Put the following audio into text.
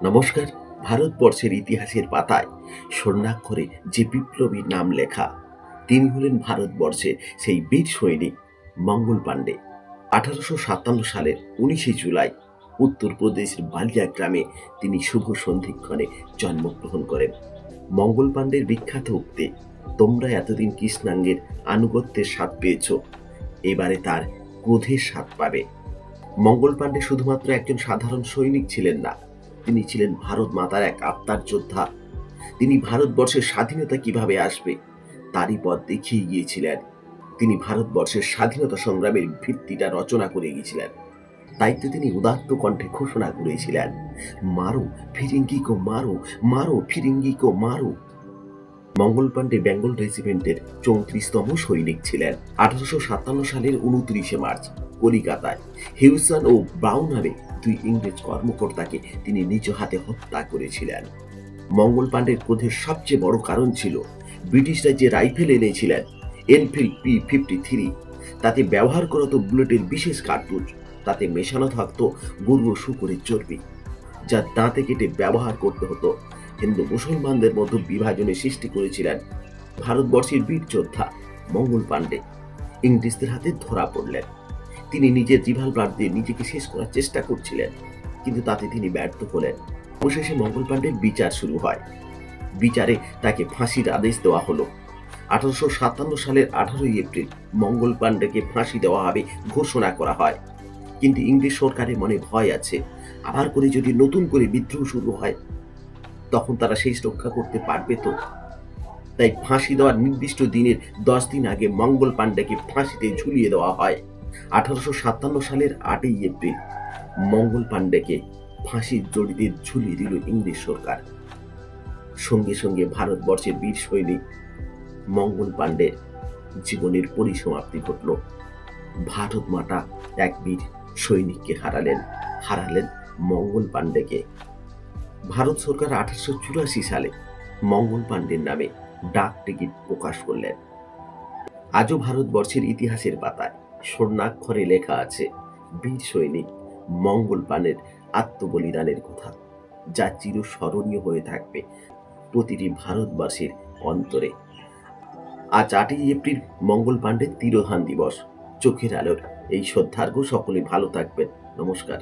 নমস্কার। ভারতবর্ষের ইতিহাসের পাতায় স্বর্ণাক্ষরে যে বিপ্লবীর নাম লেখা, তিনি হলেন ভারতবর্ষের সেই বীর সৈনিক মঙ্গল পাণ্ডে। 1857 সালের 19শে জুলাই উত্তরপ্রদেশের বালিয়া গ্রামে তিনি শুভ সন্ধিক্ষণে জন্মগ্রহণ করেন। মঙ্গল পাণ্ডের বিখ্যাত উক্তি, তোমরা এতদিন কৃষ্ণাঙ্গের আনুগত্যের স্বাদ পেয়েছ, এবারে তার ক্রোধের স্বাদ পাবে। মঙ্গল পাণ্ডে শুধুমাত্র একজন সাধারণ সৈনিক ছিলেন না, তিনি ছিলেন ভারত মাতার এক আত্মার যোদ্ধা। তিনি ভারতবর্ষের স্বাধীনতা কিভাবে আসবে তারই পথ দেখিয়ে গিয়েছিলেন। তিনি ভারতবর্ষের স্বাধীনতা সংগ্রামের ভিত্তিটা রচনা করে গিয়েছিলেন। তাই তো তিনি উদাত্ত কণ্ঠে ঘোষণা করেছিলেন, মারো ফিরিঙ্গি কো মারো, মারো ফিরিঙ্গি কো মারো। মঙ্গল পাণ্ডে বেঙ্গল রেজিমেন্টের 34তম সৈনিক ছিলেন। 1857 সালের 29শে মার্চ কলিকাতায় হিউসন ও ব্রাউন নামে দুই ইংরেজ কর্মকর্তাকে তিনি নিজ হাতে হত্যা করেছিলেন। মঙ্গল পাণ্ডের ক্রোধের সবচেয়ে বড় কারণ ছিল ব্রিটিশরা যে রাইফেল এনেছিলেন এনফিল্ড P53, তাতে ব্যবহার করা হতো বুলেটের বিশেষ কার্তুজ। তাতে মেশানো থাকতো গরু ও শূকরের চর্বি, যা দাঁতে কেটে ব্যবহার করতে হতো। হিন্দু মুসলমানদের মধ্যে বিভাজনের সৃষ্টি করেছিলেন। ভারতবর্ষের বীর যোদ্ধা মঙ্গল পাণ্ডে ইংরেজদের হাতে ধরা পড়লেন। তিনি নিজের রিভলভার দিয়ে নিজেকে শেষ করার চেষ্টা করছিলেন, কিন্তু তাতে তিনি ব্যর্থ হলেন। অবশেষে মঙ্গল পাণ্ডের বিচার শুরু হয়। বিচারে তাকে ফাঁসির আদেশ দেওয়া হলো। 1857 সালের 18ই এপ্রিল মঙ্গল পাণ্ডেকে ফাঁসি দেওয়া হবে ঘোষণা করা হয়। কিন্তু ইংরেজ সরকারের মনে ভয় আছে, আবার করে যদি নতুন করে বিদ্রোহ শুরু হয় তখন তারা শেষ রক্ষা করতে পারবে তো। তাই ফাঁসি দেওয়ার নির্দিষ্ট দিনের 10 দিন আগে মঙ্গল পাণ্ডেকে ফাঁসিতে ঝুলিয়ে দেওয়া হয়। 1857 সালের 8ই এপ্রিল মঙ্গল পাণ্ডেকে ফাঁসির দড়িতে ঝুলিয়ে দিল ইংরেজ সরকার। সঙ্গে সঙ্গে ভারতবর্ষের বীর সৈনিক মঙ্গল পাণ্ডের জীবনের পরিসমাপ্তি ঘটল। ভারত মাতা এক বীর সৈনিককে হারালেন মঙ্গল পাণ্ডেকে। ভারত সরকার 1884 সালে মঙ্গল পাণ্ডের নামে ডাক টিকিট প্রকাশ করলেন। আজও ভারতবর্ষের ইতিহাসের পাতায় স্বর্ণাক্ষরে লেখা আছে বীর সৈনিক মঙ্গল পাণ্ডের আত্মবলিদানের কথা, যা চিরস্মরণীয় হয়ে থাকবে প্রতিটি ভারতবাসীর অন্তরে। আজ 8ই এপ্রিল মঙ্গল পাণ্ডের তিরোধান দিবস। চোখের আলোর এই শ্রদ্ধার্ঘ্য সকলে ভালো থাকবেন। নমস্কার।